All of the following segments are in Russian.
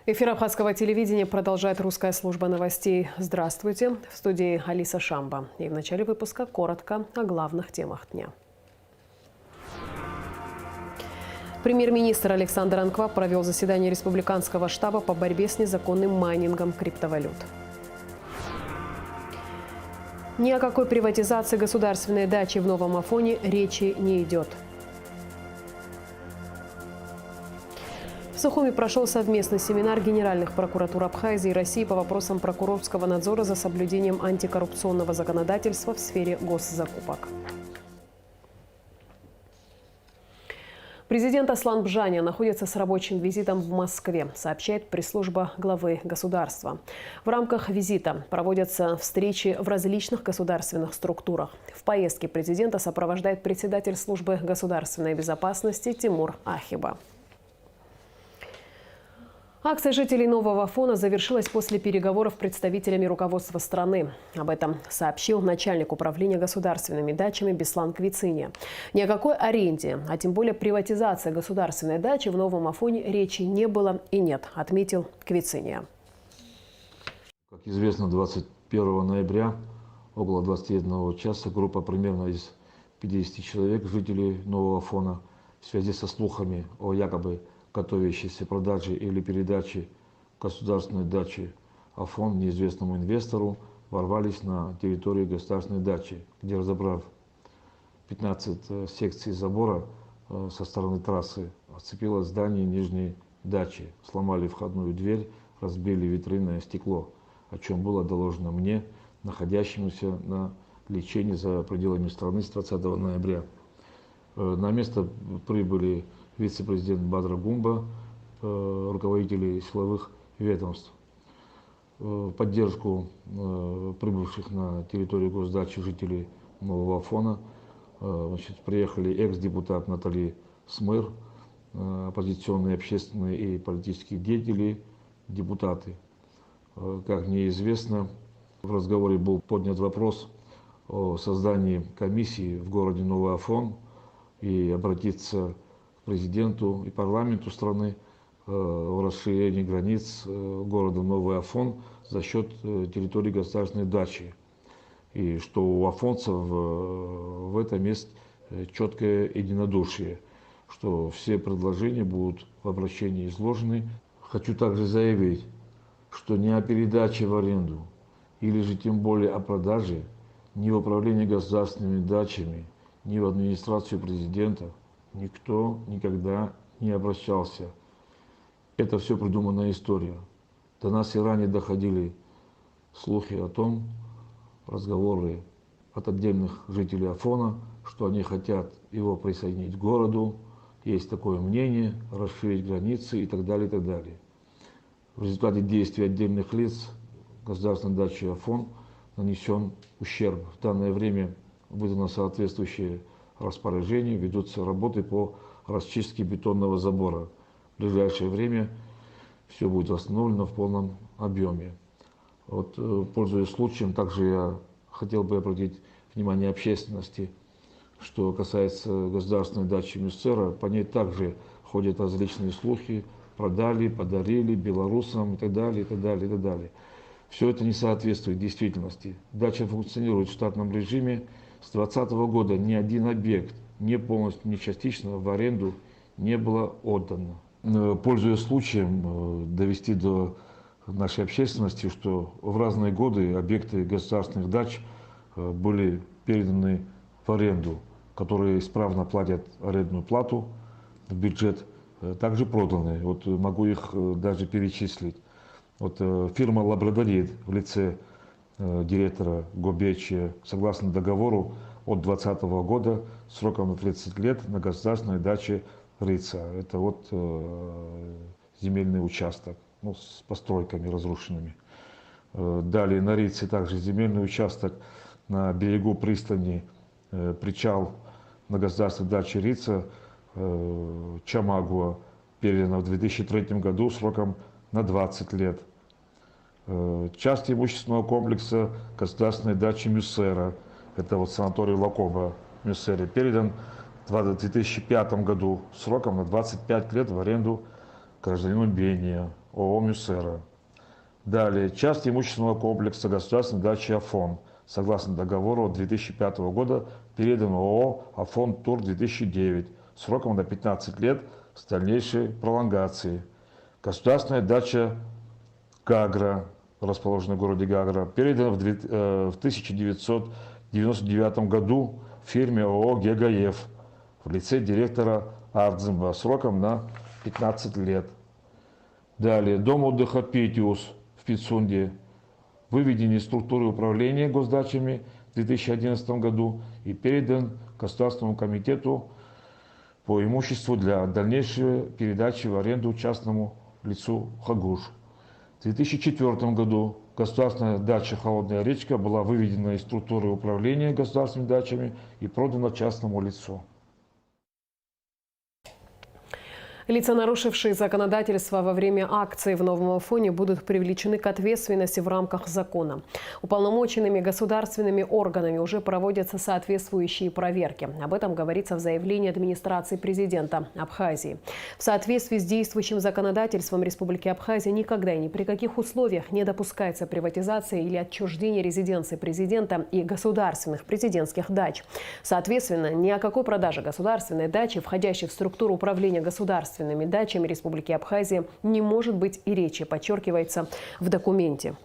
Эфир Абхазского телевидения продолжает русская служба новостей. Здравствуйте. В студии Алиса Шамба. И в начале выпуска коротко о главных темах дня. Премьер-министр Александр Анкваб провел заседание республиканского штаба по борьбе с незаконным майнингом криптовалют. Ни о какой приватизации государственной дачи в Новом Афоне речи не идет. В Сухуми прошел совместный семинар Генеральных прокуратур Абхазии и России по вопросам прокурорского надзора за соблюдением антикоррупционного законодательства в сфере госзакупок. Президент Аслан Бжаня находится с рабочим визитом в Москве, сообщает пресс-служба главы государства. В рамках визита проводятся встречи в различных государственных структурах. В поездке президента сопровождает председатель службы государственной безопасности Тимур Ахиба. Акция жителей Нового Афона завершилась после переговоров с представителями руководства страны. Об этом сообщил начальник управления государственными дачами Беслан Квициния. Ни о какой аренде, а тем более приватизации государственной дачи в Новом Афоне речи не было и нет, отметил Квициния. Как известно, 21 ноября около 21 часа группа примерно из 50 человек, жителей Нового Афона, в связи со слухами о якобы готовящейся продаже или передаче государственной дачи Афон неизвестному инвестору, ворвались на территорию государственной дачи, где, разобрав 15 секций забора со стороны трассы, оцепило здание нижней дачи, сломали входную дверь, разбили витринное стекло, о чем было доложено мне, находящемуся на лечении за пределами страны с 20 ноября. На место прибыли вице-президент Бадра Гумба, руководители силовых ведомств. В поддержку прибывших на территорию госдачи жителей Нового Афона приехали экс-депутат Натали Смыр, оппозиционные, общественные и политические деятели, депутаты. Как мне известно, в разговоре был поднят вопрос о создании комиссии в городе Новый Афон и обратиться к президенту и парламенту страны о расширении границ города Новый Афон за счет территории государственной дачи. И что у афонцев в этом есть четкое единодушие, что все предложения будут в обращении изложены. Хочу также заявить, что ни о передаче в аренду или же тем более о продаже, ни в управлении государственными дачами, ни в администрацию президента никто никогда не обращался. Это все придуманная история. До нас и ранее доходили слухи о том, разговоры от отдельных жителей Афона, что они хотят его присоединить к городу, есть такое мнение, расширить границы и так далее, и так далее. В результате действий отдельных лиц государственной дачи Афон нанесен ущерб. В данное время выдано соответствующее распоряжение, ведутся работы по расчистке бетонного забора. В ближайшее время все будет восстановлено в полном объеме. Вот, пользуясь случаем, также я хотел бы обратить внимание общественности, что касается государственной дачи Мюссера, по ней также ходят различные слухи, продали, подарили белорусам и так далее, и так далее, и так далее. Все это не соответствует действительности. Дача функционирует в штатном режиме. С 2020 года ни один объект, ни полностью, ни частично в аренду не было отдано. Пользуясь случаем, довести до нашей общественности, что в разные годы объекты государственных дач были переданы в аренду, которые исправно платят арендную плату в бюджет, также проданы. Вот могу их даже перечислить. Вот фирма «Лабрадорит» в лице директора Гобечи, согласно договору от 2020 года, сроком на 30 лет на государственной даче Рица. Это вот земельный участок, ну, с постройками разрушенными. Далее на Рице также земельный участок на берегу пристани, причал на государственной даче Рица, Чамагуа, передано в 2003 году сроком на 20 лет. Часть имущественного комплекса государственной дачи Мюссера, это вот санаторий Лакоба в Мюссере, передан в 2005 году сроком на 25 лет в аренду гражданину Бения. ООО «Мюсера». Далее, часть имущественного комплекса государственной дачи «Афон», согласно договору 2005 года, передан ООО «Афон Тур-2009» сроком на 15 лет с дальнейшей пролонгацией. Государственная дача «Гагра», расположенная в городе Гагра, передана в 1999 году фирме ООО «Гегаев» в лице директора Ардзимба сроком на 15 лет. Далее, дом отдыха «Петиус» в Пицунде, выведен из структуры управления госдачами в 2011 году и передан Государственному комитету по имуществу для дальнейшей передачи в аренду частному лицу «Хагуш». В 2004 году государственная дача «Холодная речка» была выведена из структуры управления государственными дачами и продана частному лицу. Лица, нарушившие законодательство во время акции в Новом Афоне, будут привлечены к ответственности в рамках закона. Уполномоченными государственными органами уже проводятся соответствующие проверки. Об этом говорится в заявлении администрации президента Абхазии. В соответствии с действующим законодательством Республики Абхазия никогда и ни при каких условиях не допускается приватизация или отчуждение резиденции президента и государственных президентских дач. Соответственно, ни о какой продаже государственной дачи, входящей в структуру управления государственными дачами Республики Абхазия, не может быть и речи, подчеркивается в документе.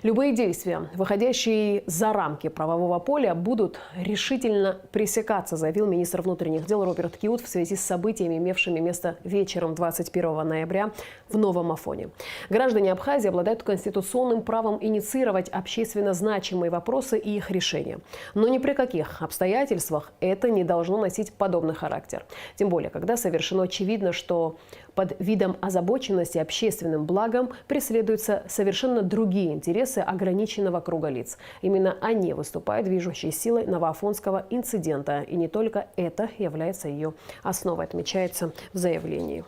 Любые действия, выходящие за рамки правового поля, будут решительно пресекаться, заявил министр внутренних дел Роберт Киут в связи с событиями, имевшими место вечером 21 ноября в Новом Афоне. Граждане Абхазии обладают конституционным правом инициировать общественно значимые вопросы и их решения. Но ни при каких обстоятельствах это не должно носить подобный характер. Тем более, когда совершенно очевидно, что под видом озабоченности общественным благом преследуются совершенно другие интересы ограниченного круга лиц. Именно они выступают движущей силой новоафонского инцидента. И не только это является ее основой, отмечается в заявлении.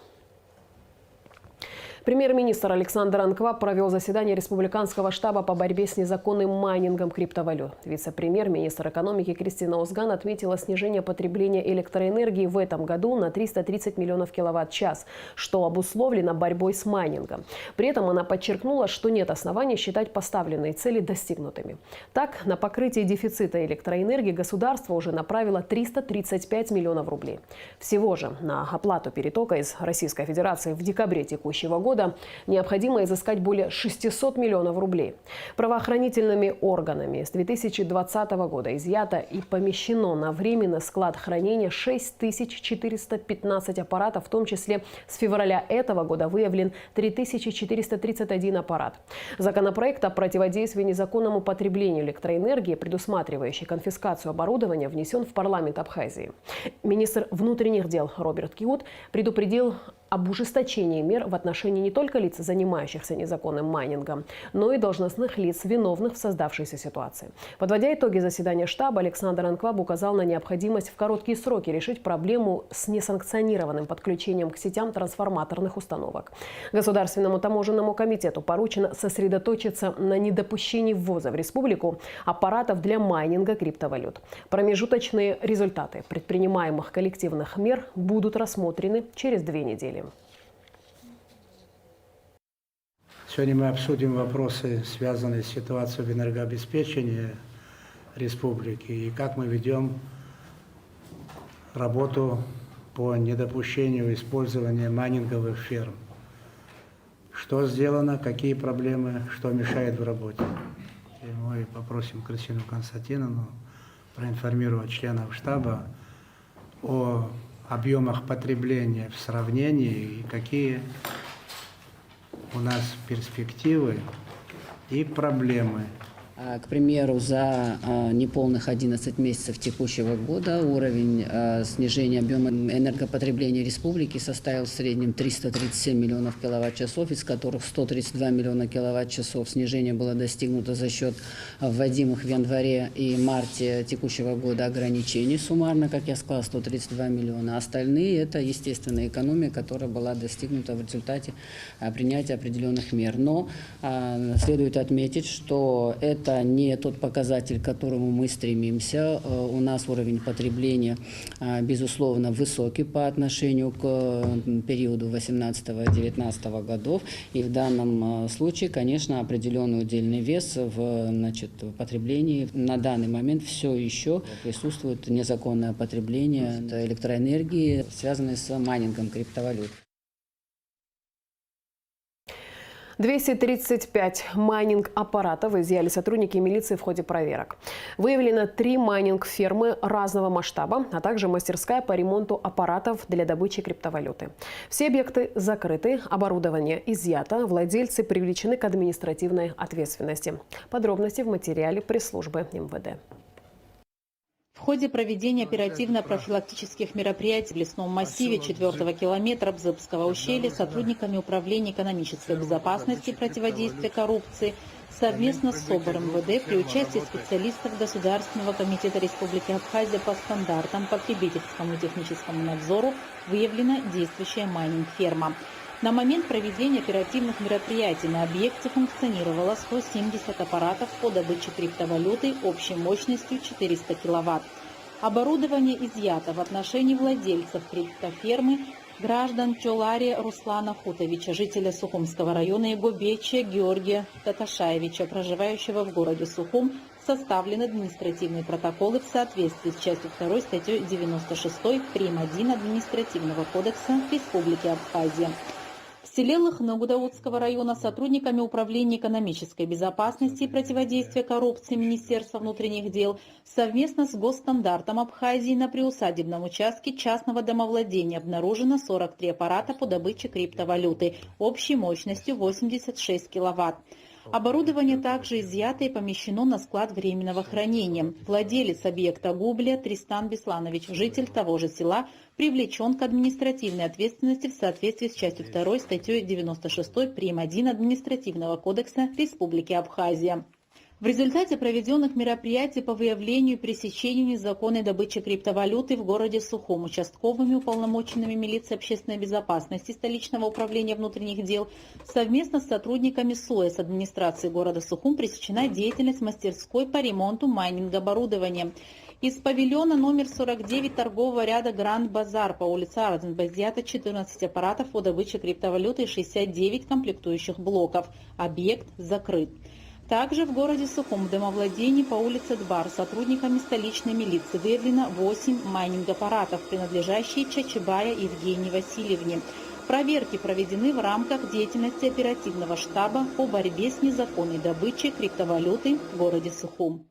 Премьер-министр Александр Анква провел заседание Республиканского штаба по борьбе с незаконным майнингом криптовалют. Вице-премьер-министр экономики Кристина Озган отметила снижение потребления электроэнергии в этом году на 330 миллионов киловатт-час, что обусловлено борьбой с майнингом. При этом она подчеркнула, что нет оснований считать поставленные цели достигнутыми. Так, на покрытие дефицита электроэнергии государство уже направило 335 миллионов рублей. Всего же на оплату перетока из Российской Федерации в декабре текущего года необходимо изыскать более 600 миллионов рублей. Правоохранительными органами с 2020 года изъято и помещено на временный склад хранения 6415 аппаратов, в том числе с февраля этого года выявлен 3431 аппарат. Законопроект о противодействии незаконному потреблению электроэнергии, предусматривающий конфискацию оборудования, внесен в парламент Абхазии. Министр внутренних дел Роберт Киут предупредил об ужесточении мер в отношении не только лиц, занимающихся незаконным майнингом, но и должностных лиц, виновных в создавшейся ситуации. Подводя итоги заседания штаба, Александр Анкваб указал на необходимость в короткие сроки решить проблему с несанкционированным подключением к сетям трансформаторных установок. Государственному таможенному комитету поручено сосредоточиться на недопущении ввоза в республику аппаратов для майнинга криптовалют. Промежуточные результаты предпринимаемых коллективных мер будут рассмотрены через 2 недели. Сегодня мы обсудим вопросы, связанные с ситуацией в энергообеспечении республики и как мы ведем работу по недопущению использования майнинговых ферм. Что сделано, какие проблемы, что мешает в работе. И мы попросим Кристину Константиновну проинформировать членов штаба о объемах потребления в сравнении и какие у нас перспективы и проблемы. К примеру, за неполных 11 месяцев текущего года уровень снижения объема энергопотребления республики составил в среднем 337 миллионов киловатт-часов, из которых 132 миллиона киловатт-часов снижения было достигнуто за счет вводимых в январе и марте текущего года ограничений. Суммарно, как я сказала, 132 миллиона. Остальные – это естественная экономия, которая была достигнута в результате принятия определенных мер. Но следует отметить, что это это не тот показатель, к которому мы стремимся. У нас уровень потребления, безусловно, высокий по отношению к периоду 18-19 годов. И в данном случае, конечно, определенный удельный вес в потреблении. На данный момент все еще присутствует незаконное потребление электроэнергии, связанное с майнингом криптовалют. 235 майнинг-аппаратов изъяли сотрудники милиции в ходе проверок. Выявлено 3 майнинг-фермы разного масштаба, а также мастерская по ремонту аппаратов для добычи криптовалюты. Все объекты закрыты, оборудование изъято, владельцы привлечены к административной ответственности. Подробности в материале пресс-службы МВД. В ходе проведения оперативно-профилактических мероприятий в лесном массиве 4-го километра Бзыбского ущелья сотрудниками Управления экономической безопасности и противодействия коррупции совместно с СОБР МВД при участии специалистов Государственного комитета Республики Абхазия по стандартам потребительскому и техническому надзору выявлена действующая майнинг-ферма. На момент проведения оперативных мероприятий на объекте функционировало 170 аппаратов по добыче криптовалюты общей мощностью 400 киловатт. Оборудование изъято в отношении владельцев криптофермы граждан Чолари Руслана Хутовича, жителя Сухумского района, и Гобеча Георгия Таташаевича, проживающего в городе Сухум, составлены административные протоколы в соответствии с частью 2 статьей 96 прим. 1 Административного кодекса Республики Абхазия. В селе Лыхны Гудаутского района сотрудниками Управления экономической безопасности и противодействия коррупции Министерства внутренних дел совместно с Госстандартом Абхазии на приусадебном участке частного домовладения обнаружено 43 аппарата по добыче криптовалюты общей мощностью 86 киловатт. Оборудование также изъято и помещено на склад временного хранения. Владелец объекта Губля Тристан Бесланович, житель того же села, привлечен к административной ответственности в соответствии с частью 2 статьей 96 прим. 1 Административного кодекса Республики Абхазия. В результате проведенных мероприятий по выявлению и пресечению незаконной добычи криптовалюты в городе Сухум участковыми уполномоченными милиции общественной безопасности столичного управления внутренних дел совместно с сотрудниками СОЭС администрации города Сухум пресечена деятельность мастерской по ремонту майнинг-оборудования. Из павильона номер 49 торгового ряда Гранд Базар по улице Арденба изъято 14 аппаратов по добыче криптовалюты и 69 комплектующих блоков. Объект закрыт. Также в городе Сухум в домовладении по улице Дбар сотрудниками столичной милиции выявлено 8 майнинг-аппаратов, принадлежащие Чачебая Евгении Васильевне. Проверки проведены в рамках деятельности оперативного штаба по борьбе с незаконной добычей криптовалюты в городе Сухум.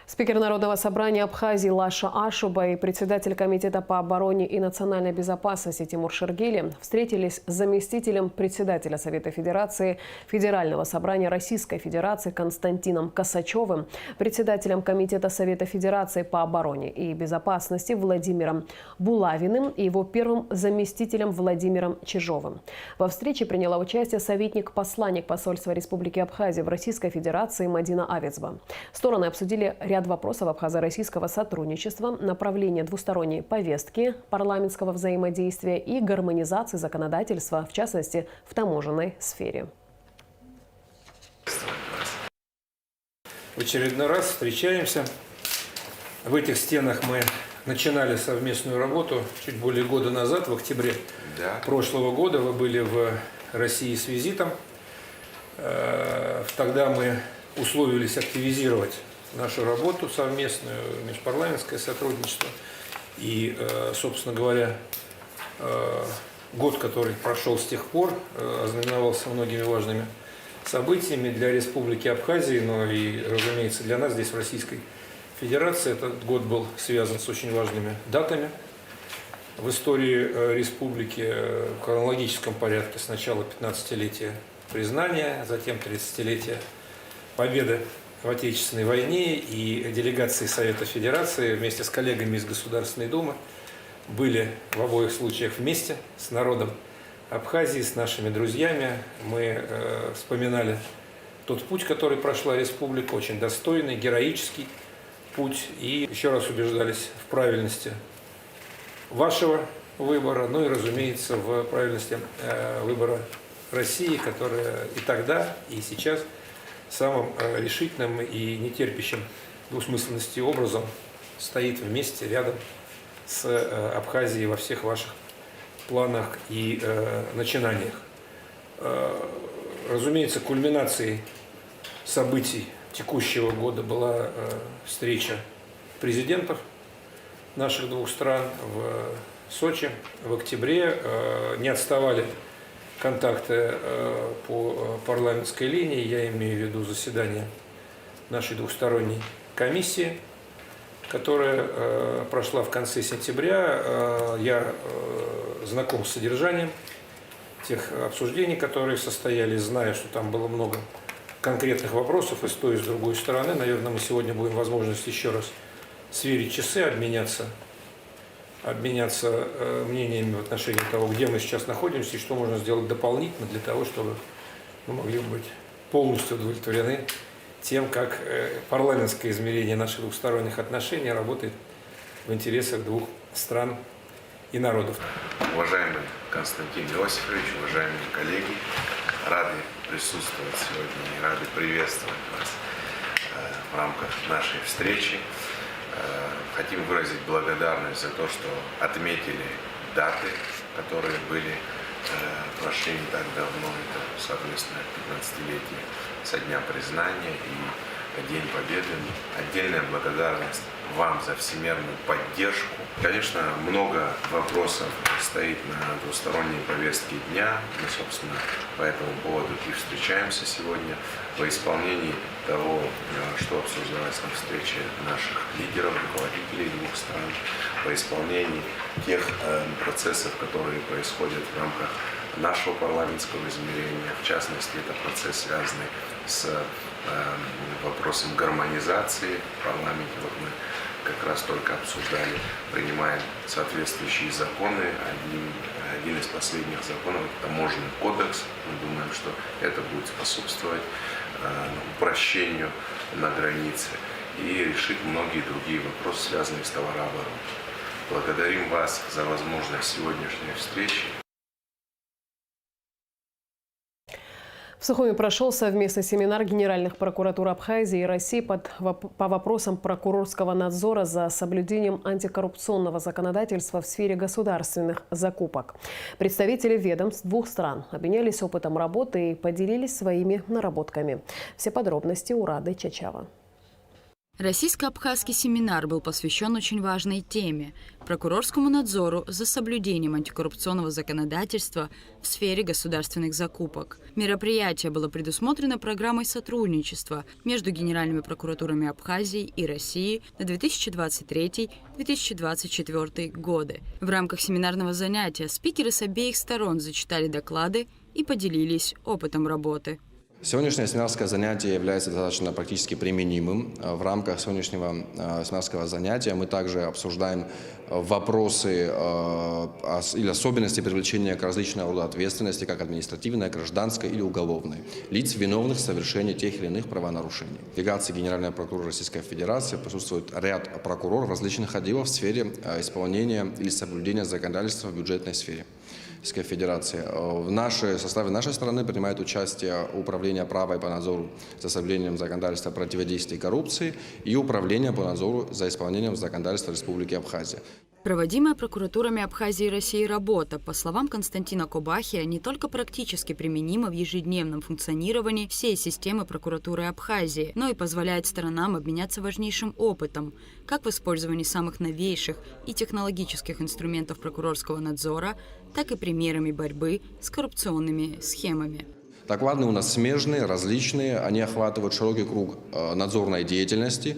Спикер Народного собрания Абхазии Лаша Ашуба и председатель Комитета по обороне и национальной безопасности Тимур Шергели встретились с заместителем председателя Совета Федерации Федерального собрания Российской Федерации Константином Косачевым, председателем Комитета Совета Федерации по обороне и безопасности Владимиром Булавиным и его первым заместителем Владимиром Чижовым. Во встрече приняла участие советник-посланник посольства Республики Абхазия в Российской Федерации Мадина Авицба. Стороны обсудили ряд вопросов абхазо-российского сотрудничества, направления двусторонней повестки, парламентского взаимодействия и гармонизации законодательства, в частности, в таможенной сфере. В очередной раз встречаемся. В этих стенах мы начинали совместную работу чуть более года назад, в октябре прошлого года. Вы были в России с визитом. Тогда мы условились активизировать нашу работу совместную, межпарламентское сотрудничество. И, собственно говоря, год, который прошел с тех пор, ознаменовался многими важными событиями для Республики Абхазии, но и, разумеется, для нас здесь, в Российской Федерации. Этот год был связан с очень важными датами в истории республики в хронологическом порядке. Сначала 15-летие признания, затем 30-летие победы в Отечественной войне, и делегации Совета Федерации вместе с коллегами из Государственной Думы были в обоих случаях вместе с народом Абхазии, с нашими друзьями. Мы вспоминали тот путь, который прошла республика, очень достойный, героический путь, и еще раз убеждались в правильности вашего выбора, ну и, разумеется, в правильности выбора России, которая и тогда, и сейчас самым решительным и нетерпящим двусмысленности образом стоит вместе, рядом с Абхазией во всех ваших планах и начинаниях. Разумеется, кульминацией событий текущего года была встреча президентов наших двух стран в Сочи в октябре. Не отставали контакты по парламентской линии, я имею в виду заседание нашей двухсторонней комиссии, которая прошла в конце сентября. Я знаком с содержанием тех обсуждений, которые состоялись, знаю, что там было много конкретных вопросов и с той, и с другой стороны. Наверное, мы сегодня будем возможность еще раз сверить часы, обменяться мнениями в отношении того, где мы сейчас находимся и что можно сделать дополнительно для того, чтобы мы могли быть полностью удовлетворены тем, как парламентское измерение наших двухсторонних отношений работает в интересах двух стран и народов. Уважаемый Константин Иосифович, уважаемые коллеги, рады присутствовать сегодня и рады приветствовать вас в рамках нашей встречи. Хотим выразить благодарность за то, что отметили даты, которые прошли не так давно, это, соответственно, 15-летие со дня признания и День Победы. Отдельная благодарность вам за всемирную поддержку. Конечно, много вопросов стоит на двусторонней повестке дня. Мы, собственно, по этому поводу и встречаемся сегодня во исполнении того, что обсуждалось на встрече наших лидеров, руководителей двух стран, во исполнении тех процессов, которые происходят в рамках нашего парламентского измерения. В частности, это процесс, связанный с вопросом гармонизации в парламенте. Вот мы как раз только обсуждали, принимаем соответствующие законы. Один из последних законов – это таможенный кодекс. Мы думаем, что это будет способствовать упрощению на границе и решить многие другие вопросы, связанные с товарооборотом. Благодарим вас за возможность сегодняшней встречи. В Сухуми прошел совместный семинар Генеральных прокуратур Абхазии и России по вопросам прокурорского надзора за соблюдением антикоррупционного законодательства в сфере государственных закупок. Представители ведомств двух стран обменялись опытом работы и поделились своими наработками. Все подробности у Рады Чачава. Российско-абхазский семинар был посвящен очень важной теме – прокурорскому надзору за соблюдением антикоррупционного законодательства в сфере государственных закупок. Мероприятие было предусмотрено программой сотрудничества между Генеральными прокуратурами Абхазии и России на 2023-2024 годы. В рамках семинарного занятия спикеры с обеих сторон зачитали доклады и поделились опытом работы. Сегодняшнее семинарское занятие является достаточно практически применимым. В рамках сегодняшнего семинарского занятия мы также обсуждаем вопросы или особенности привлечения к различного рода ответственности, как административной, гражданской или уголовной, лиц, виновных в совершении тех или иных правонарушений. В делегации Генеральной прокуратуры Российской Федерации присутствует ряд прокуроров различных отделов в сфере исполнения или соблюдения законодательства в бюджетной сфере Российской Федерации. В составе нашей страны принимает участие Управление права и по надзору за соблюдением законодательства противодействия коррупции и Управление по надзору за исполнением законодательства Республики Абхазия. Проводимая прокуратурами Абхазии и России работа, по словам Константина Кобахия, не только практически применима в ежедневном функционировании всей системы прокуратуры Абхазии, но и позволяет сторонам обменяться важнейшим опытом, как в использовании самых новейших и технологических инструментов прокурорского надзора, так и примерами борьбы с коррупционными схемами. Доклады у нас смежные, различные, они охватывают широкий круг надзорной деятельности.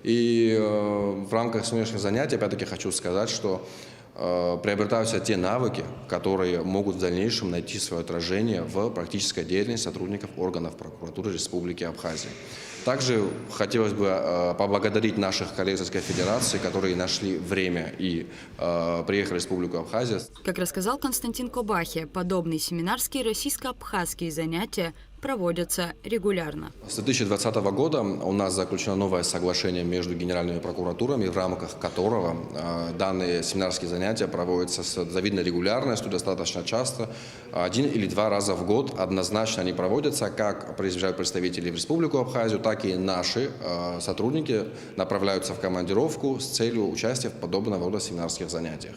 И в рамках сегодняшнего занятия, опять-таки, хочу сказать, что приобретаются те навыки, которые могут в дальнейшем найти свое отражение в практической деятельности сотрудников органов прокуратуры Республики Абхазия. Также хотелось бы поблагодарить наших коллег Российской Федерации, которые нашли время и приехали в Республику Абхазия. Как рассказал Константин Кобахия, подобные семинарские российско-абхазские занятия проводятся регулярно. С 2020 года у нас заключено новое соглашение между генеральными прокуратурами, в рамках которого данные семинарские занятия проводятся с завидной регулярностью, достаточно часто, 1 или 2 раза в год. Однозначно они проводятся, как приезжают представители в Республику Абхазию, так и наши сотрудники направляются в командировку с целью участия в подобного рода семинарских занятиях.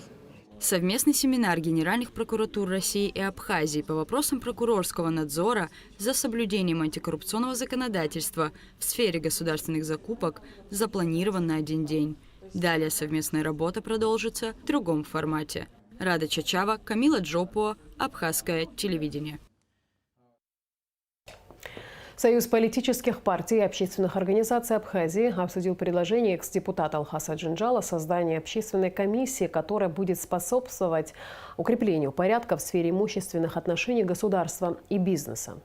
Совместный семинар Генеральных прокуратур России и Абхазии по вопросам прокурорского надзора за соблюдением антикоррупционного законодательства в сфере государственных закупок запланирован на 1 день. Далее совместная работа продолжится в другом формате. Рада Чачава, Камила Джопуа, Абхазское телевидение. Союз политических партий и общественных организаций Абхазии обсудил предложение экс-депутата Алхаса Джинджала о создании общественной комиссии, которая будет способствовать укреплению порядка в сфере имущественных отношений государства и бизнеса.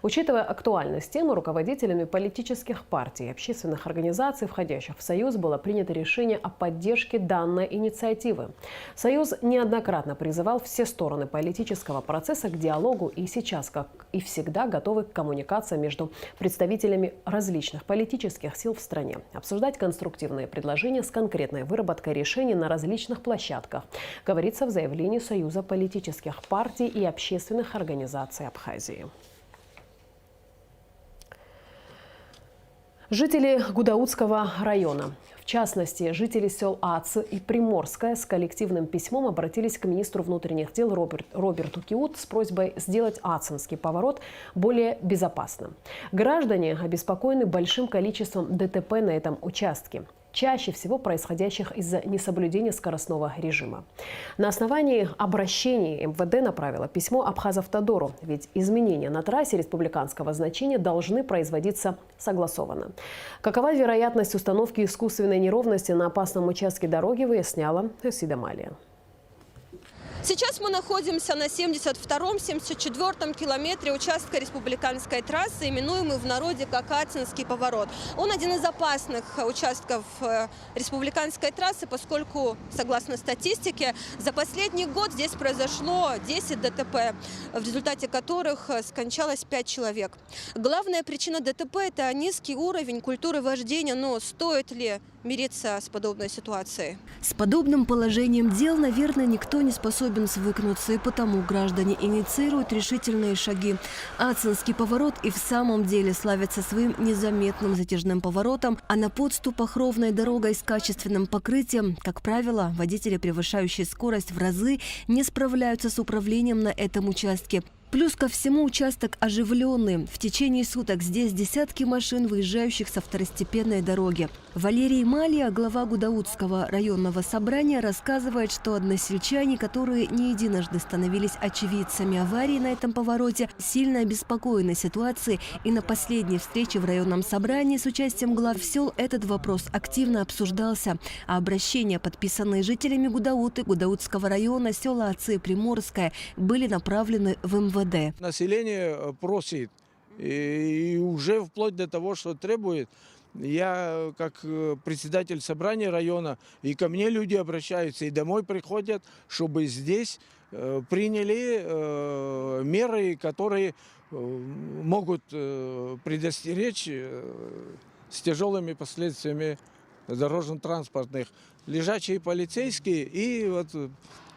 Учитывая актуальность темы, руководителями политических партий и общественных организаций, входящих в Союз, было принято решение о поддержке данной инициативы. Союз неоднократно призывал все стороны политического процесса к диалогу и сейчас, как и всегда, готовы к коммуникации между представителями различных политических сил в стране, обсуждать конструктивные предложения с конкретной выработкой решений на различных площадках, говорится в заявлении Союза политических партий и общественных организаций Абхазии. Жители Гудаутского района, в частности, жители сел Аци и Приморская, с коллективным письмом обратились к министру внутренних дел Роберту Киут с просьбой сделать Ацинский поворот более безопасным. Граждане обеспокоены большим количеством ДТП на этом участке, чаще всего происходящих из-за несоблюдения скоростного режима. На основании обращений МВД направило письмо Абхазавтодору, ведь изменения на трассе республиканского значения должны производиться согласованно. Какова вероятность установки искусственной неровности на опасном участке дороги, выясняла Сида Малия. Сейчас мы находимся на 72-74 километре участка республиканской трассы, именуемый в народе как Ацинский поворот. Он один из опасных участков республиканской трассы, поскольку, согласно статистике, за последний год здесь произошло 10 ДТП, в результате которых скончалось 5 человек. Главная причина ДТП – это низкий уровень культуры вождения, но стоит ли мириться с подобной ситуацией? С подобным положением дел, наверное, никто не способен свыкнуться, и потому граждане инициируют решительные шаги. Ацинский поворот и в самом деле славится своим незаметным затяжным поворотом, а на подступах ровной дорогой с качественным покрытием, как правило, водители, превышающие скорость в разы, не справляются с управлением на этом участке. Плюс ко всему участок оживленный. В течение суток здесь десятки машин, выезжающих со второстепенной дороги. Валерий Малия, глава Гудаутского районного собрания, рассказывает, что односельчане, которые не единожды становились очевидцами аварии на этом повороте, сильно обеспокоены ситуацией, и на последней встрече в районном собрании с участием глав сел этот вопрос активно обсуждался. А обращения, подписанные жителями Гудауты, Гудаутского района, села Аци и Приморская, были направлены в МВД. Население просит, и уже вплоть до того, что требует. Я, как председатель собрания района, и ко мне люди обращаются, и домой приходят, чтобы здесь приняли меры, которые могут предостеречь с тяжелыми последствиями дорожно-транспортных. Лежачие полицейские и вот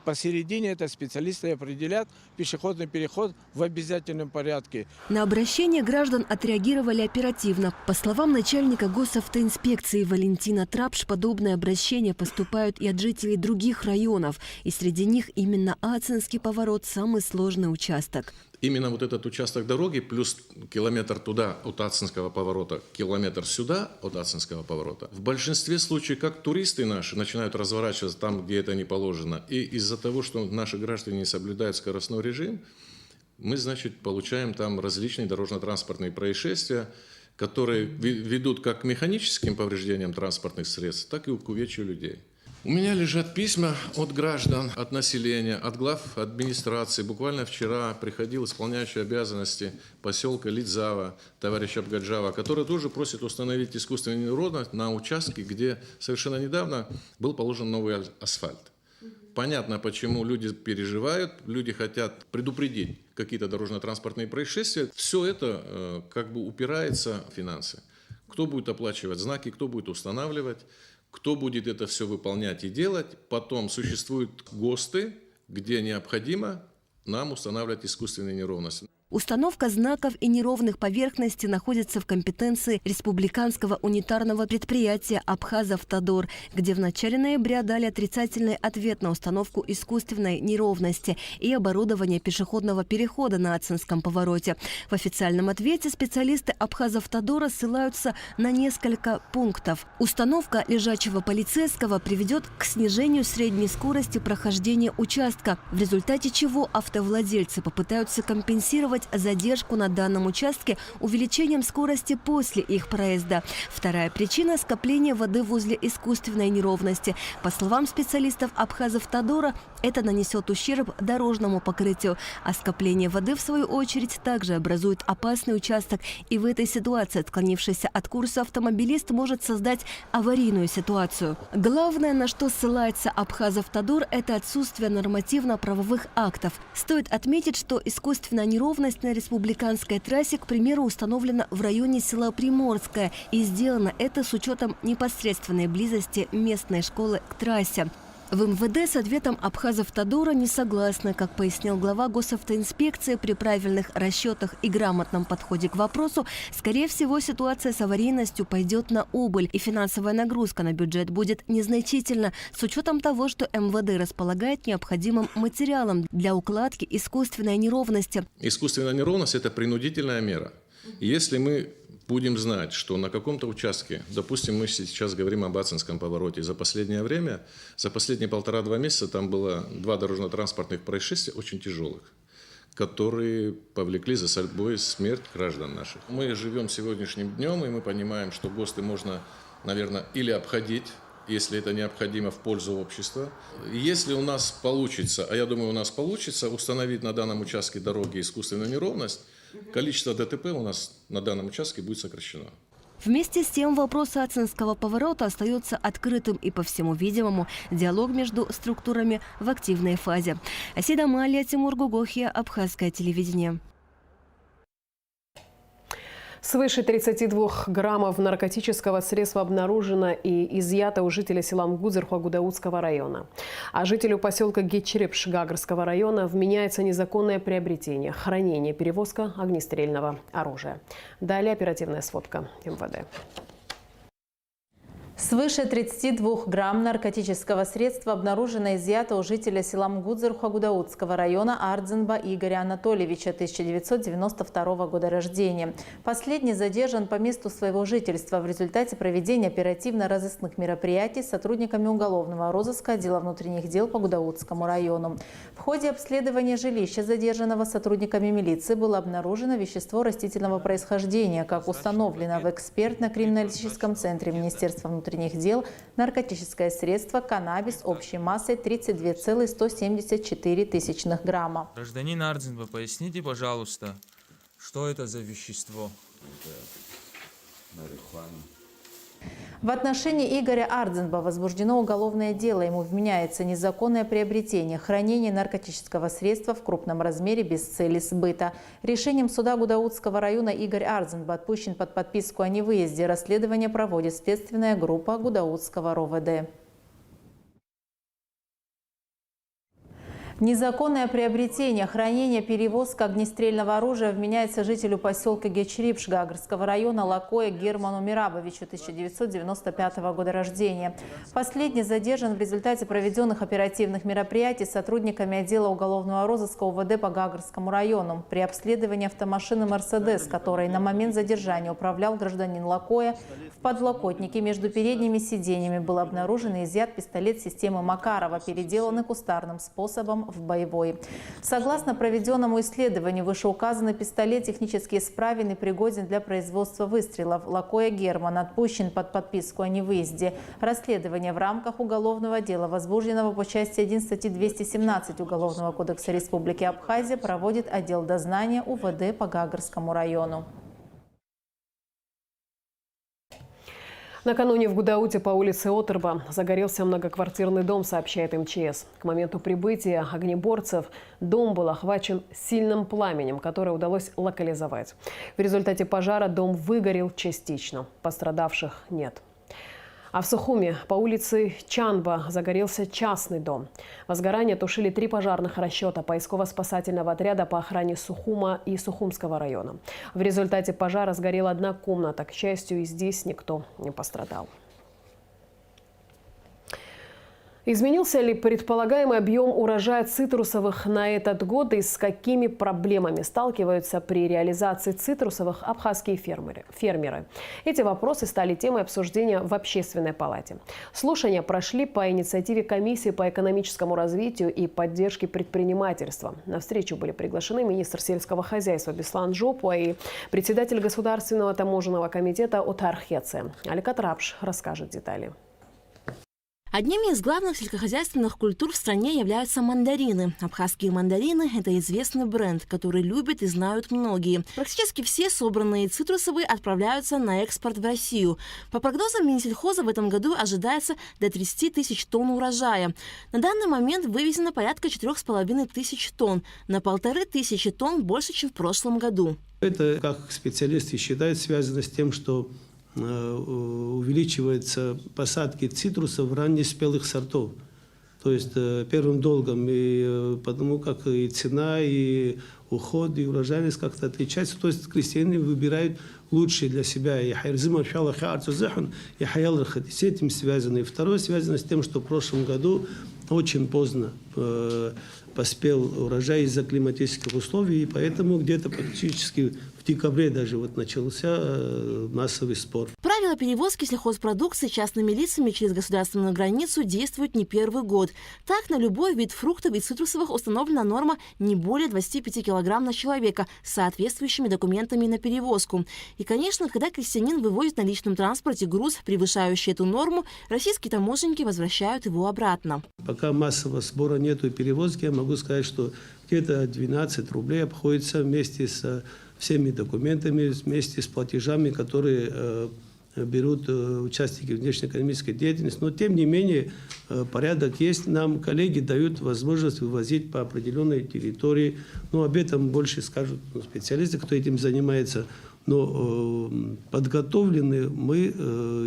посередине это специалисты определят пешеходный переход в обязательном порядке. На обращение граждан отреагировали оперативно. По словам начальника госавтоинспекции Валентина Трапш, подобные обращения поступают и от жителей других районов. И среди них именно Ацинский поворот – самый сложный участок. Именно вот этот участок дороги, плюс километр туда от Ацинского поворота, километр сюда от Ацинского поворота. В большинстве случаев, как туристы наши начинают разворачиваться там, где это не положено, и из-за того, что наши граждане не соблюдают скоростной режим, мы, значит, получаем там различные дорожно-транспортные происшествия, которые ведут как к механическим повреждениям транспортных средств, так и к увечью людей. У меня лежат письма от граждан, от населения, от глав администрации. Буквально вчера приходил исполняющий обязанности поселка Лидзава, товарищ Абгаджава, который тоже просит установить искусственный неровность на участке, где совершенно недавно был положен новый асфальт. Понятно, почему люди переживают, люди хотят предупредить какие-то дорожно-транспортные происшествия. Все это как бы упирается в финансы. Кто будет оплачивать знаки, кто будет устанавливать, кто будет это все выполнять и делать. Потом существуют ГОСТы, где необходимо нам устанавливать искусственные неровности. Установка знаков и неровных поверхностей находится в компетенции республиканского унитарного предприятия «Абхазавтодор», где в начале ноября дали отрицательный ответ на установку искусственной неровности и оборудование пешеходного перехода на Ацинском повороте. В официальном ответе специалисты «Абхазавтодора» ссылаются на несколько пунктов. Установка лежачего полицейского приведет к снижению средней скорости прохождения участка, в результате чего автовладельцы попытаются компенсировать задержку на данном участке увеличением скорости после их проезда. Вторая причина – скопление воды возле искусственной неровности. По словам специалистов Абхазавтодора, это нанесет ущерб дорожному покрытию. А скопление воды, в свою очередь, также образует опасный участок. И в этой ситуации отклонившийся от курса автомобилист может создать аварийную ситуацию. Главное, на что ссылается Абхазавтодор, это отсутствие нормативно-правовых актов. Стоит отметить, что искусственная неровность на республиканской трассе, к примеру, установлена в районе села Приморское. И сделано это с учетом непосредственной близости местной школы к трассе. В МВД с ответом Абхазавтодора не согласны. Как пояснил глава госавтоинспекции, при правильных расчетах и грамотном подходе к вопросу, скорее всего, ситуация с аварийностью пойдет на убыль, и финансовая нагрузка на бюджет будет незначительна, с учетом того, что МВД располагает необходимым материалом для укладки искусственной неровности. Искусственная неровность – это принудительная мера. И если мы будем знать, что на каком-то участке, допустим, мы сейчас говорим об Ацинском повороте, за последнее время, за последние 1,5-2 месяца там было 2 дорожно-транспортных происшествия очень тяжелых, которые повлекли за собой смерть граждан наших. Мы живем сегодняшним днем, и мы понимаем, что ГОСТы можно, наверное, или обходить, если это необходимо в пользу общества. Если у нас получится, а я думаю, у нас получится, установить на данном участке дороги искусственную неровность, количество ДТП у нас на данном участке будет сокращено. Вместе с тем вопрос Ацинского поворота остается открытым, и, по всему видимому, диалог между структурами в активной фазе. Асида Малия, Тимур Гугохия, Абхазское телевидение. Свыше 32 граммов наркотического средства обнаружено и изъято у жителя села Мгудзыр Хуагудаутского района. А жителю поселка Гечерепш Гагарского района вменяется незаконное приобретение, хранение, перевозка огнестрельного оружия. Далее оперативная сводка МВД. Свыше 32 грамм наркотического средства обнаружено и изъято у жителя села Мгудзыр Хуагудаутского района Ардзенба Игоря Анатольевича, 1992 года рождения. Последний задержан по месту своего жительства в результате проведения оперативно-розыскных мероприятий с сотрудниками уголовного розыска отдела внутренних дел по Гудаутскому району. В ходе обследования жилища задержанного сотрудниками милиции было обнаружено вещество растительного происхождения, как установлено в экспертно-криминалистическом центре Министерства внутренних дел, наркотическое средство каннабис общей массой 32,174 тысячных грамма. Гражданин Ардзенба, поясните, пожалуйста, что это за вещество? Марихуана. В отношении Игоря Ардзенба возбуждено уголовное дело. Ему вменяется незаконное приобретение, хранение наркотического средства в крупном размере без цели сбыта. Решением суда Гудаутского района Игорь Ардзенба отпущен под подписку о невыезде. Расследование проводит следственная группа Гудаутского РОВД. Незаконное приобретение, хранение, перевозка огнестрельного оружия вменяется жителю поселка Гечерепш Гагарского района Лакоя Герману Мирабовичу, 1995 года рождения. Последний задержан в результате проведенных оперативных мероприятий с сотрудниками отдела уголовного розыска УВД по Гагарскому району. При обследовании автомашины «Мерседес», которой на момент задержания управлял гражданин Лакоя, в подлокотнике между передними сиденьями был обнаружен и изъят пистолет системы Макарова, переделанный кустарным способом в боевой. Согласно проведенному исследованию, вышеуказанный пистолет технически исправен и пригоден для производства выстрелов. Лакоя Герман отпущен под подписку о невыезде. Расследование в рамках уголовного дела, возбужденного по части 1 статьи 217 Уголовного кодекса Республики Абхазия, проводит отдел дознания УВД по Гагарскому району. Накануне в Гудауте по улице Отерба загорелся многоквартирный дом, сообщает МЧС. К моменту прибытия огнеборцев дом был охвачен сильным пламенем, которое удалось локализовать. В результате пожара дом выгорел частично. Пострадавших нет. А в Сухуме по улице Чанба загорелся частный дом. Возгорание тушили 3 пожарных расчета поисково-спасательного отряда по охране Сухума и Сухумского района. В результате пожара сгорела 1 комната. К счастью, и здесь никто не пострадал. Изменился ли предполагаемый объем урожая цитрусовых на этот год и с какими проблемами сталкиваются при реализации цитрусовых абхазские фермеры? Эти вопросы стали темой обсуждения в Общественной палате. Слушания прошли по инициативе Комиссии по экономическому развитию и поддержке предпринимательства. На встречу были приглашены министр сельского хозяйства Беслан Жопуа и председатель Государственного таможенного комитета Отар Хеце. Алика Трапш расскажет детали. Одними из главных сельскохозяйственных культур в стране являются мандарины. Абхазские мандарины – это известный бренд, который любят и знают многие. Практически все собранные цитрусовые отправляются на экспорт в Россию. По прогнозам Минсельхоза в этом году ожидается до 30 тысяч тонн урожая. На данный момент вывезено порядка 4,5 тысяч тонн. На 1500 тонн больше, чем в прошлом году. Это, как специалисты считают, связано с тем, что увеличиваются посадки цитрусов раннеспелых сортов. То есть первым долгом, и потому как и цена, и уход, и урожайность как-то отличается. То есть крестьяне выбирают лучшие для себя. И с этим связано. И второе связано с тем, что в прошлом году очень поздно поспел урожай из-за климатических условий, и поэтому где-то практически в декабре даже начался массовый спор. Правила перевозки сельхозпродукции частными лицами через государственную границу действуют не первый год. Так, на любой вид фруктов и цитрусовых установлена норма не более 25 килограмм на человека с соответствующими документами на перевозку. И, конечно, когда крестьянин вывозит на личном транспорте груз, превышающий эту норму, российские таможенники возвращают его обратно. Пока массового сбора нету и перевозки, я могу сказать, что где-то 12 рублей обходится вместе с всеми документами, вместе с платежами, которые берут участники внешнеэкономической деятельности. Но, тем не менее, порядок есть. Нам коллеги дают возможность вывозить по определенной территории. Но об этом больше скажут специалисты, кто этим занимается. Но подготовлены мы,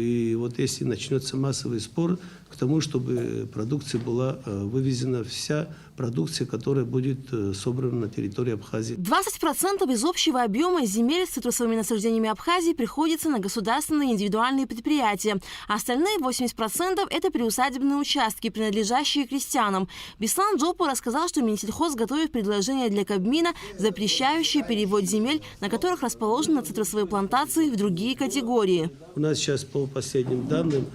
и вот если начнется массовый спор, к тому, чтобы продукция была вывезена, вся продукция, которая будет собрана на территории Абхазии. 20% из общего объема земель с цитрусовыми насаждениями Абхазии приходится на государственные индивидуальные предприятия. А остальные 80% – это приусадебные участки, принадлежащие крестьянам. Беслан Жопуа рассказал, что Минсельхоз готовит предложение для Кабмина, запрещающее перевод земель, на которых расположены цитрусовые плантации, в другие категории. У нас сейчас по последним данным,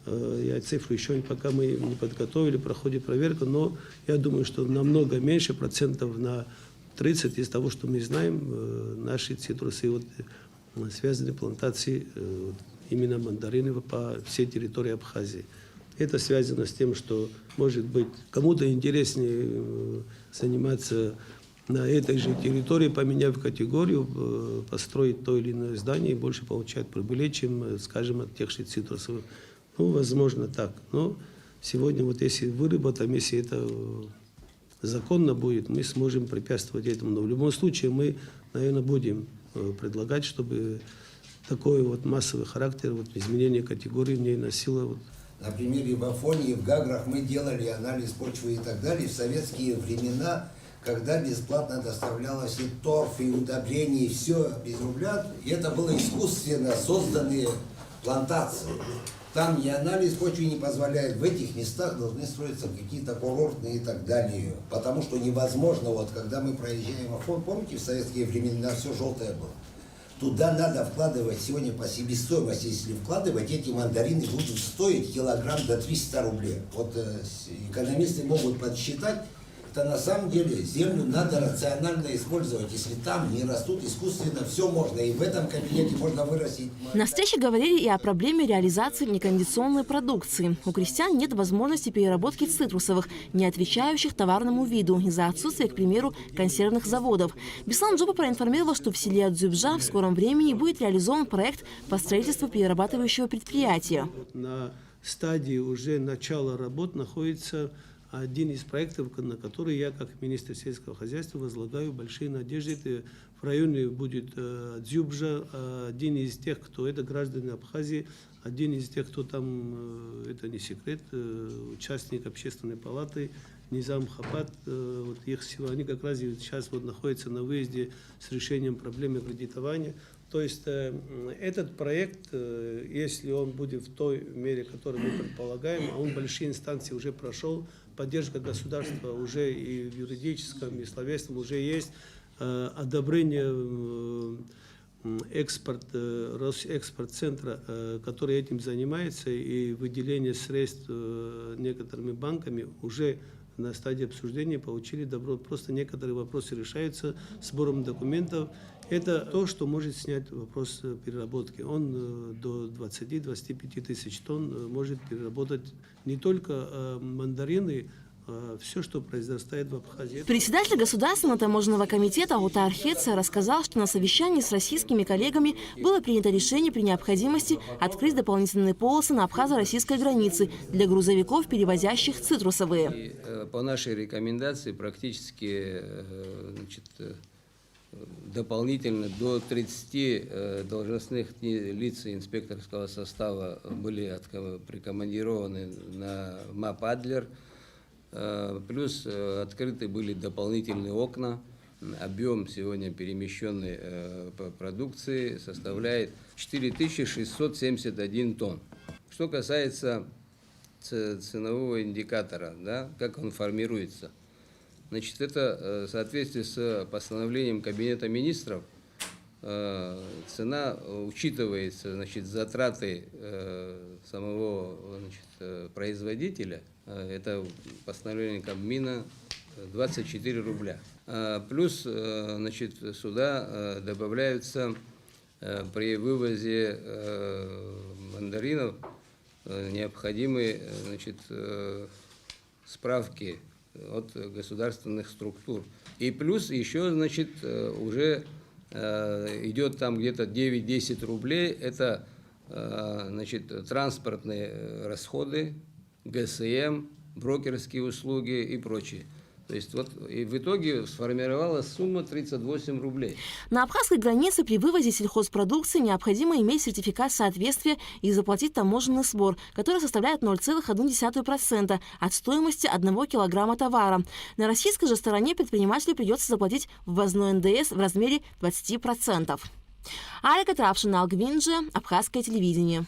я цифру еще пока мы не подготовили, проходит проверка, но я думаю, что намного меньше, процентов на 30 из того, что мы знаем, наши цитрусы, связаны плантации, именно мандарины по всей территории Абхазии. Это связано с тем, что, может быть, кому-то интереснее заниматься на этой же территории, поменяв категорию, построить то или иное здание и больше получать прибыли, чем, скажем, от тех же цитрусовых. Ну, возможно, так. Но сегодня, если выработаем, если это законно будет, мы сможем препятствовать этому. Но в любом случае мы, наверное, будем предлагать, чтобы такой массовый характер, изменение категории в ней носило. На примере в Афоне и в Гаграх мы делали анализ почвы и так далее. В советские времена, когда бесплатно доставлялось и торф, и удобрения, и все без рубля, и это было искусственно созданные плантации. Там ни анализ почвы не позволяет. В этих местах должны строиться какие-то курортные и так далее. Потому что невозможно, когда мы проезжаем Афон, помните, в советские времена все желтое было. Туда надо вкладывать сегодня по себестоимости. Если вкладывать, эти мандарины будут стоить килограмм до 300 рублей. Экономисты могут подсчитать, то на самом деле землю надо рационально использовать. Если там не растут искусственно, все можно. И в этом кабинете можно вырастить. На встрече говорили и о проблеме реализации некондиционной продукции. У крестьян нет возможности переработки цитрусовых, не отвечающих товарному виду, из-за отсутствия, к примеру, консервных заводов. Беслан Джоба проинформировал, что в селе Адзюбжа в скором времени будет реализован проект по строительству перерабатывающего предприятия. На стадии уже начала работ находится один из проектов, на который я, как министр сельского хозяйства, возлагаю большие надежды. Это в районе будет Дзюбжа, один из тех, кто это граждане Абхазии, один из тех, кто там, это не секрет, участник общественной палаты, Низам Хапат, вот их всего, они как раз сейчас вот находятся на выезде с решением проблемы кредитования. То есть этот проект, если он будет в той мере, которую мы предполагаем, а он большие инстанции уже прошел, поддержка государства уже и в юридическом, и в словесном уже есть, одобрение Росэкспорт-центра, который этим занимается, и выделение средств некоторыми банками уже на стадии обсуждения получили добро. Просто некоторые вопросы решаются сбором документов. Это то, что может снять вопрос переработки. Он до 20-25 тысяч тонн может переработать не только мандарины, а все, что произрастает в Абхазии. Председатель Государственного таможенного комитета Утар Хеца рассказал, что на совещании с российскими коллегами было принято решение при необходимости открыть дополнительные полосы на абхазо-российской границе для грузовиков, перевозящих цитрусовые. И, по нашей рекомендации практически дополнительно до 30 должностных лиц инспекторского состава были прикомандированы на МАП «Адлер». Плюс открыты были дополнительные окна. Объем сегодня перемещенной продукции составляет 4671 тонн. Что касается ценового индикатора, да, как он формируется. Значит, это в соответствии с постановлением Кабинета министров цена учитывается, значит, затраты самого, значит, производителя. Это постановление Кабмина 24 рубля. Плюс, значит, сюда добавляются при вывозе мандаринов необходимые, значит, справки от государственных структур. И плюс еще, значит, уже идет там где-то 9-10 рублей. Это, значит, транспортные расходы, ГСМ, брокерские услуги и прочее. То есть вот и в итоге сформировалась сумма 38 рублей. На абхазской границе при вывозе сельхозпродукции необходимо иметь сертификат соответствия и заплатить таможенный сбор, который составляет 0,1% от стоимости 1 килограмма товара. На российской же стороне предпринимателю придется заплатить ввозной НДС в размере 20%. Алика Трапшина, Алгвинджи, Абхазское телевидение.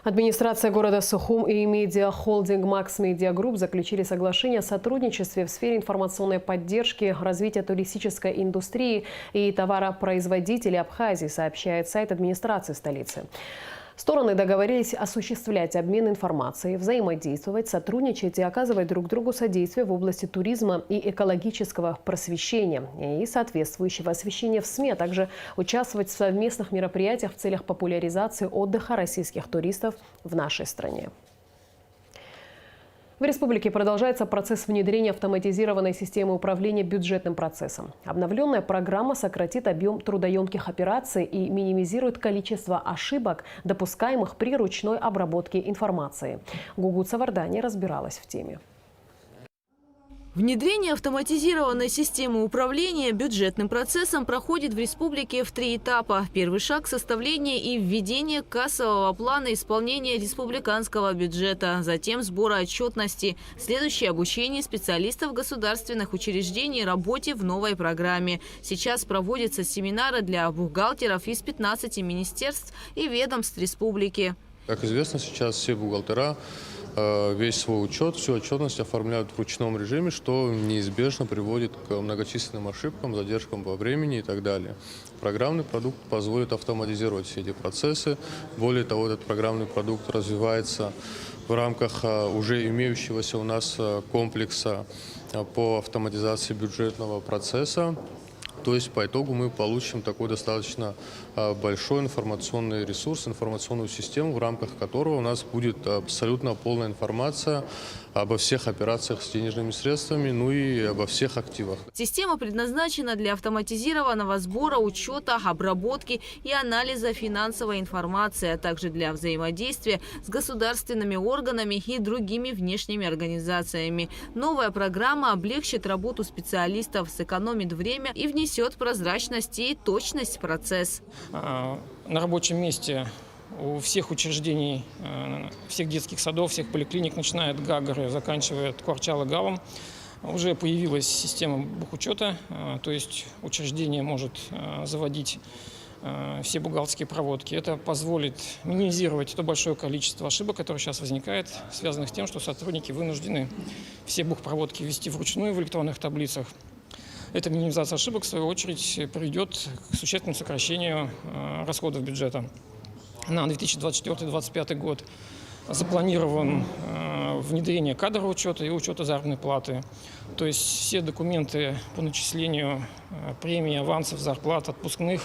Администрация города Сухум и медиахолдинг Max Media Group заключили соглашение о сотрудничестве в сфере информационной поддержки, развития туристической индустрии и товаропроизводителей Абхазии, сообщает сайт администрации столицы. Стороны договорились осуществлять обмен информацией, взаимодействовать, сотрудничать и оказывать друг другу содействие в области туризма и экологического просвещения и соответствующего освещения в СМИ, а также участвовать в совместных мероприятиях в целях популяризации отдыха российских туристов в нашей стране. В республике продолжается процесс внедрения автоматизированной системы управления бюджетным процессом. Обновленная программа сократит объем трудоемких операций и минимизирует количество ошибок, допускаемых при ручной обработке информации. Гугу Цавардани разбиралась в теме. Внедрение автоматизированной системы управления бюджетным процессом проходит в республике в 3 этапа. Первый шаг – составление и введение кассового плана исполнения республиканского бюджета, затем сбора отчетности. Следующее – обучение специалистов государственных учреждений работе в новой программе. Сейчас проводятся семинары для бухгалтеров из 15 министерств и ведомств республики. Как известно, сейчас все бухгалтера весь свой учет, всю отчетность оформляют в ручном режиме, что неизбежно приводит к многочисленным ошибкам, задержкам во времени и так далее. Программный продукт позволит автоматизировать все эти процессы. Более того, этот программный продукт развивается в рамках уже имеющегося у нас комплекса по автоматизации бюджетного процесса. То есть по итогу мы получим такой достаточно большой информационный ресурс, информационную систему, в рамках которого у нас будет абсолютно полная информация обо всех операциях с денежными средствами, ну и обо всех активах. Система предназначена для автоматизированного сбора, учета, обработки и анализа финансовой информации, а также для взаимодействия с государственными органами и другими внешними организациями. Новая программа облегчит работу специалистов, сэкономит время и внесет прозрачность и точность в процесс. На рабочем месте у всех учреждений, всех детских садов, всех поликлиник, начиная от Гагаря, заканчивая Кварчала-Галом, уже появилась система бухучета, то есть учреждение может заводить все бухгалтерские проводки. Это позволит минимизировать то большое количество ошибок, которое сейчас возникает, связанных с тем, что сотрудники вынуждены все бухпроводки вести вручную в электронных таблицах. Эта минимизация ошибок, в свою очередь, приведет к существенному сокращению расходов бюджета. На 2024-2025 год запланирован внедрение кадрового учета и учета заработной платы. То есть все документы по начислению премий, авансов, зарплат, отпускных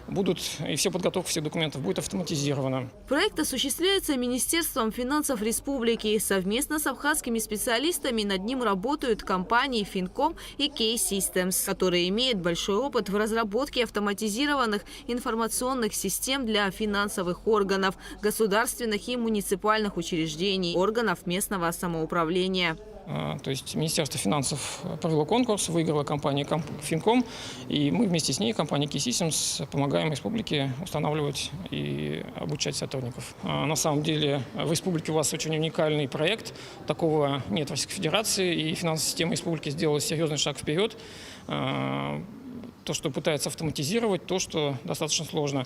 будут, и вся подготовка всех документов будет автоматизирована. Проект осуществляется Министерством финансов республики. Совместно с абхазскими специалистами над ним работают компании Fincom и K-Systems, которые имеют большой опыт в разработке автоматизированных информационных систем для финансовых органов, государственных и муниципальных учреждений, органов местного самоуправления. То есть Министерство финансов провело конкурс, выиграла компания Fincom, и мы вместе с ней, компания K-Systems, помогаем республике устанавливать и обучать сотрудников. На самом деле в республике у вас очень уникальный проект, такого нет в Российской Федерации, и финансовая система республики сделала серьезный шаг вперед. То, что пытается автоматизировать, то, что достаточно сложно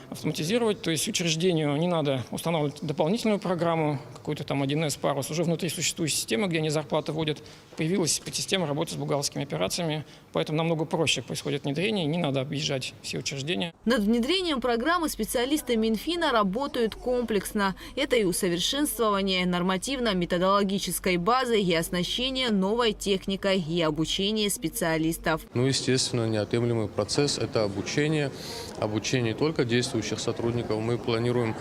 автоматизировать. То есть учреждению не надо устанавливать дополнительную программу, какой-то там 1С парус. Уже внутри существующей системы, где они зарплаты вводят, появилась подсистема работы с бухгалтерскими операциями. Поэтому намного проще происходит внедрение, не надо объезжать все учреждения. Над внедрением программы специалисты Минфина работают комплексно. Это и усовершенствование нормативно-методологической базы, и оснащение новой техникой, и обучение специалистов. Ну, естественно, неотъемлемый процесс – это обучение. Обучение не только действующих сотрудников. Мы планируем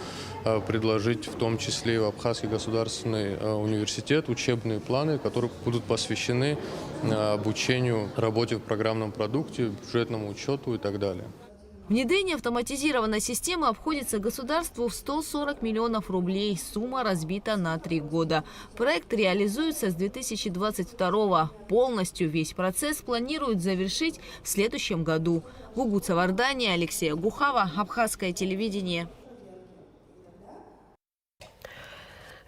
предложить в том числе и в Абхазский государственный университет учебные планы, которые будут посвящены обучению, работе в программном продукте, бюджетному учету и так далее. Внедрение автоматизированной системы обходится государству в 140 миллионов рублей. Сумма разбита на 3 года. Проект реализуется с 2022. Полностью весь процесс планируют завершить в следующем году. Гугу Цавардани, Алексей Гухава, Абхазское телевидение.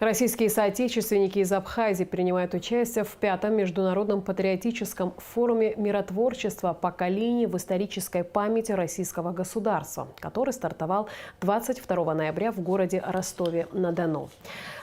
Российские соотечественники из Абхазии принимают участие в 5-м международном патриотическом форуме миротворчества поколений в исторической памяти российского государства, который стартовал 22 ноября в городе Ростове-на-Дону.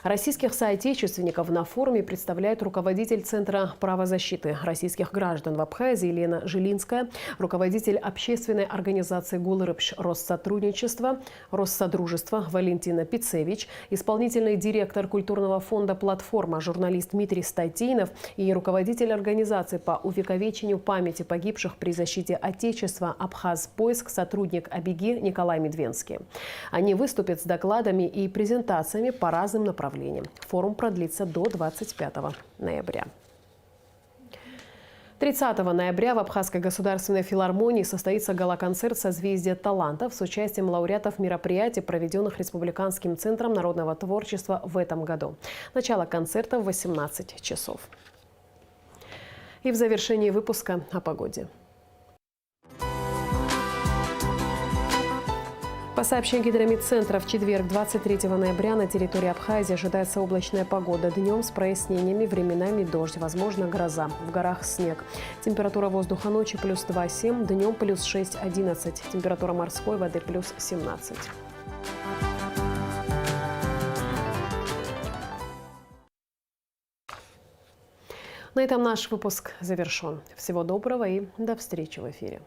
Российских соотечественников на форуме представляет руководитель Центра правозащиты российских граждан в Абхазии Елена Жилинская, руководитель общественной организации «Гулрыбш Россотрудничества», Россодружества Валентина Пицевич, исполнительный директор культурного фонда «Платформа», журналист Дмитрий Статейнов и руководитель организации по увековечению памяти погибших при защите Отечества «Абхаз-Поиск», сотрудник АБЕГИ Николай Медвенский. Они выступят с докладами и презентациями по разным направлениям. Форум продлится до 25 ноября. 30 ноября в Абхазской государственной филармонии состоится гала-концерт «Созвездие талантов» с участием лауреатов мероприятий, проведенных Республиканским центром народного творчества в этом году. Начало концерта в 18 часов. И в завершении выпуска о погоде. По сообщению Гидромедцентра, в четверг, 23 ноября, на территории Абхазии ожидается облачная погода. Днем с прояснениями, временами дождь, возможно гроза. В горах снег. Температура воздуха ночи плюс 2,7, днем плюс 6,11. Температура морской воды плюс 17. На этом наш выпуск завершен. Всего доброго и до встречи в эфире.